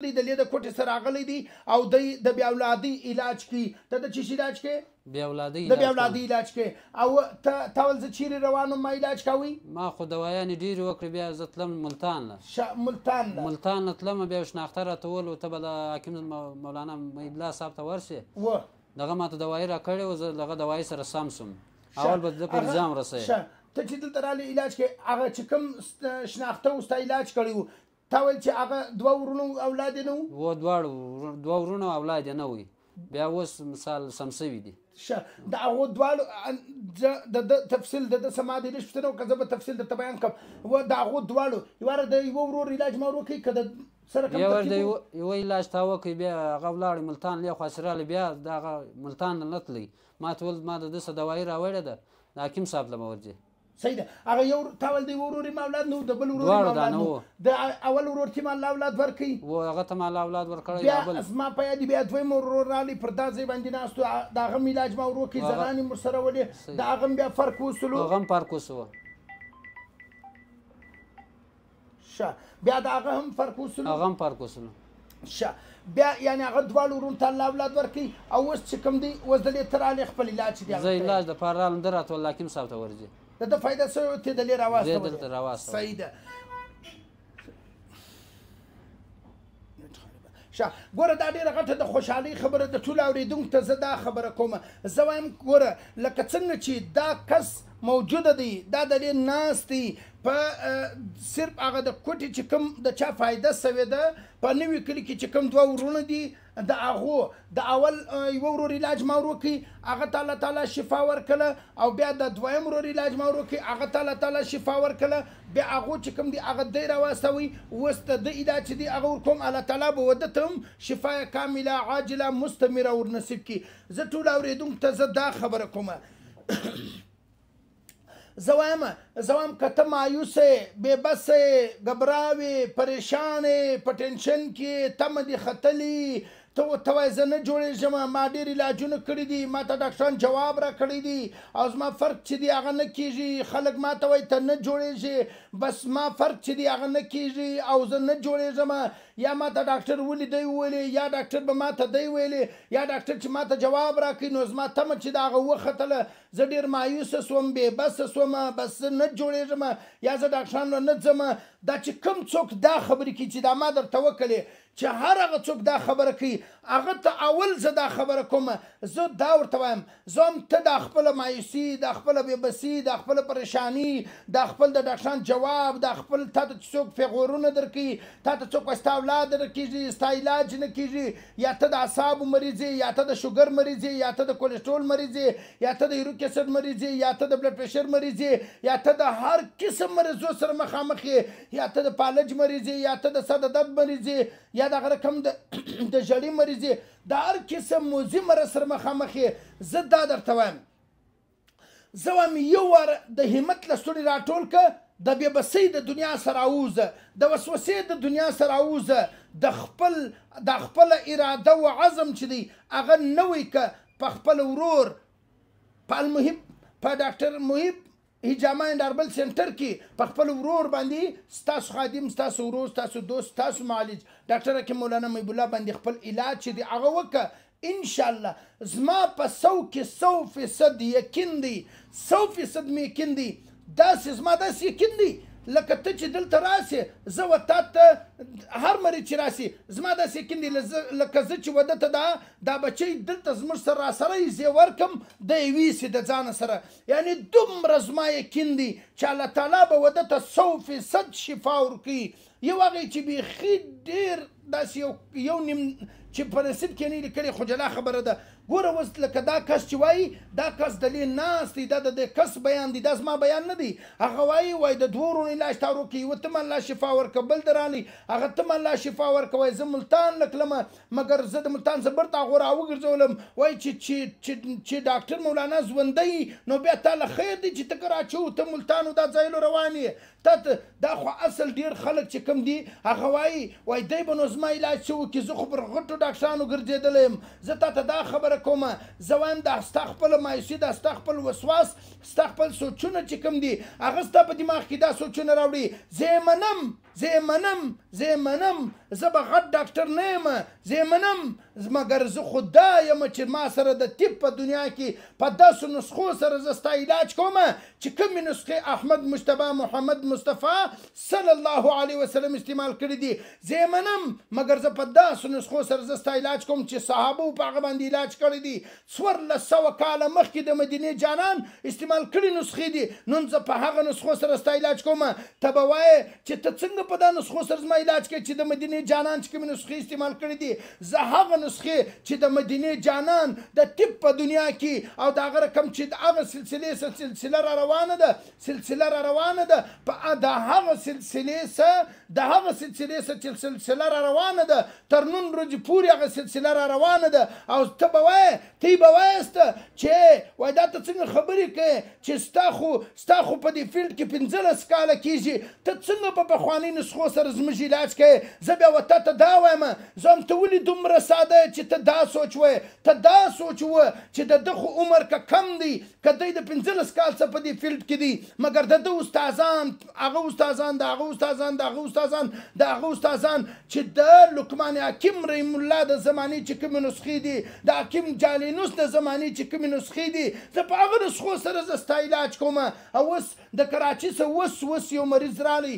د لید کوټې سره راغلی دی او د بیا اولادي علاج کوي ته د چی علاج کوي بیا اولادي علاج کوي او ته ول زه چیرې روان ما علاج کوي ما خو دوايانې ډېرې وکړې بیا زه تلم ملتان تلم بیا شناخته راته وویل ته به د حکیم مولانا محیب الله صاحب ته ورشې دغه ماته دوايي راکړې وه زه دغه دوايي سره سم شوم اول به د پر الزام رسوي ته چې دلته راغلی علاج کوي هغه چې کوم شناخته اوس ته علاج کړی و تا ویل چې هغه دوه ورونو اولاد یې نه وو دوه ورونو اولاد یې نه وي بیا اوس مثال سم شوي دي د هغو دواړو د تفصیل د څه ما دې لږ پوښتنه وکړه زه به تفصیل درته بیان کړم د هغو دواړو یوه د یوه ورور علاج ما وکړي که د سره کوم ترتیب د یوه علاج تا وکړي بیا هغه ولاړې ملتان لې خوا چې راغلی بیا د هغه ملتان نه تللی ما ته ویل ما د ده څه دوايي راوړې ده د حکیم صاحب له به ورځې صحیح ده هغه یو تا ویل د یوه ورور یې اولاد نه و د بل ورور یې اولاد نه و د اول ورور ته ما اولاد ورکوي و هغه ته ما اولاد ورکړی بیا زما په یاد بیا دویم ورور راغلی پر دا ځای باندې ناست و د هغه م علاج ما ور وکړي زنان یې ورسره ولې د هغه م بیا فرق وسلو هغه م فرق وسوه بیا د هغه هم فرق وسلو هغه هم فرق وسلو بیا یعنی هغه دواړو ورونو ته الله اولاد ورکوي او اوس چې کوم دی اوس دلې ته راغلی خپل علاج چې دی زه علاج دپاره رالم ده راته ویل حکیم صاحب ته ورځې د ده فایده څه ته دلې راواستولې زه دلته راواستولې صحیح ده ګوره دا ډېره غټه د خوشحالۍ خبره د ټولو اورېدونکو ته زه دا خبره کوم زه وایم ګوره لکه څنګه چې دا کس موجوده دی دا دلې ناست دی په صرف هغه د کوټې چې کوم د چا فایده سوې ده په نوي کلي کې چې کوم دوه ورونه دي د هغو د اول یوه ورور علاج ما ور وکړي هغه ته الله تعالی شفا ورکړله او بیا د دویم ورور علاج ما ور وکړي هغه ته الله تعالی شفا ورکړله بیا هغو چې کوم دي هغه دی راواستوي اوس د ده علاج چې دی هغه ورکوم الله تعالی به وده ته هم شفا کامله عاجله مستمره ور نصیب کړي زه ټولو اورېدونکو ته زه دا خبره کومه زه وایم که ته مایوسې بېبسې ګبراوې پریشانې په ټینشن کې تمه دې ختلي ته وایې زه نه جوړېږم ما ډېر علاجونه کړي دي ما ته ډاکټران جواب راکړی دي او زما فرق چې دی هغه نه کېږي خلک ما ته وایي ته نه جوړېږې بس ما فرق چې دی هغه نه کېږي او زه نه جوړېږم یا ما ته ډاکټر ولې دی ویلې یا ډاکټر به ما ته دی ویلې یا ډاکټر چې ما ته جواب راکړي نو زما تمه چې د هغه وختله زه ډېر مایوسه سوم بېبسه سوم بس زه نه جوړېږم یا زه ډاکټرانو نه ځم دا چې کوم څوک دا خبرې کوي چې دا ما درته وکړې چې هر هغه څوک دا خبره کوي هغه ته اول زه دا خبره کوم زه دا ورته وایم زه هم ته دا خپله مایوسي دا خپله بېبسي دا خپله پریشاني دا خپل د ډاکټران جواب دا خپل تا ته څوک پیغورونه درکوي تا ته څوک ستا اولاد درکېږي ستا علاج نه کېږي یا ته د اعصابو مریض یا ته د شوګر مریض یا ته د کولیسټرول مریض یا ته د یوریک اسید مریض یا ته د بلډ پریشر مریض یا ته د هر قسم مریضو سره مخامخ یا ته د پالج مریض یا ته د سر د درد مریض یا دغه رقم د ژړې مریض د هر قسم موذي مرض سره مخامخ زه دا درته وایم زه وایم یو وار د همت له ستوني راټول که د بېبسۍ د دنیا سره اووځه د وسوسې د دنیا سره اووځه د خپله اراده و عزم چې دی هغه نوی که په خپل ورور په المحب په ډاکټر محب هجامه اینډ هربل سنټر کې په خپل ورور باندې ستاسو خادم ستاسو ورور ستاسو دوست ستاسو معالج ډاکټر حکیم مولانا محیب الله باندې خپل علاج چې دی هغه وکړه انشاءالله زما په 100 کې 100% یقین دی 100% مې یقین دی داسې زما داسې یقین دی لکه ته چې دلته راسې زه و تا ته هر مریض چې راسې زما داسې یقین دی لکه زه چې وده ته دا بچی دلته زموږ سره راسره یې زه ورکم دی یویسي د ځانه سره یعنې دومره زما یقین دی چې الله تعالی به وده ته 100% شفا ورکوي یو هغې چې بیخي ډېر داسې یو نیم چې په نصیب کې نه لیکلې خو جلا خبره ده ګوره اوس لکه دا کس چې وایي دا کس دلې ناست دی دا د کس بیان دی دا زما بیان نه دی هغه وایي د دوه ورونو علاج تا وکړي یوه ته م الله شفا ورکړه بل د راغلی هغه ته م الله شفا ورکړه وایي زه ملتان لکلمه مګر زه د ملتان څه برته هغو راوګرځولم وایي چې ډاکټر مولانا ژوندی نو بیا تا له خیر دی چې ته که راچو ته ملتان و دا ځایلو روان یې دا خو اصل ډېر خلک چې کوم دي هغه وایي دی به نو زما علاج څه وکړي زه خو پر غټو ډاکټرانو ګرځېدلی یم زه تا ته دا خبره کومه زه وایم دا ستا خپله مایوسي دا ستا خپل وسواس ستا خپل سوچونه چې کوم دي هغه ستا په دماغ کې دا سوچونه راوړي زه یې منم زه یې منم زه به غټ ډاکټر نه یم زه یې منم مګر زه خو دا یم چې ما سره د طب په دنیا کې په داسې نسخو سره زه ستا علاج کوم چې کومې نسخې احمد مجتبی محمد مصطفی صلی الله علیه وسلم استعمال کړي دي زه یې منم مګر زه په داسې نسخو سره زه ستا علاج کوم چې صحابو په هغه باندې علاج کړی دي 1400 کاله مخکې د مدینې جانان استعمال کړي نسخې دي نن زه په هغه نسخو سره ستا علاج کوم ته به وایې چې ته څنګه په دا نسخو سره زما علاج کوې چې د مدینې جانان چې کومې نسخې استعمال کړي دي زه هغه نسخې چې د مدینې جانان د طب په دنیا کې او د هغه رقم چې د هغه سلسلې سلسله را روانه ده په د هغه سلسلې سلسله را روانه ده تر نن ورځې پورې هغه سلسله را روانه ده او ته به وایې چې وایي دا ته څنګه خبرې کوې چې ستا خو په دې فیلډ کې 15 کاله کېږي ته څنګه په پخوانۍ نسخو سره زموږ علاج کوې زه بیا ورته ته دا وایم زه هم ته ولې دومره ساده چې ته دا سوچ وه چې د ده خو عمر که کم دی که دی د 15 کال څخه په دې فیلډ کې دی مګر د ده استادان چې د لقمان حکیم رحم الله د زمانې چې کومې نسخې دي د حکیم جالینوس د زمانې چې کومې نسخې دي زه په هغه نسخو سره زه ستا علاج کوم او اوس د کراچي څخه اوس یو مریض رالی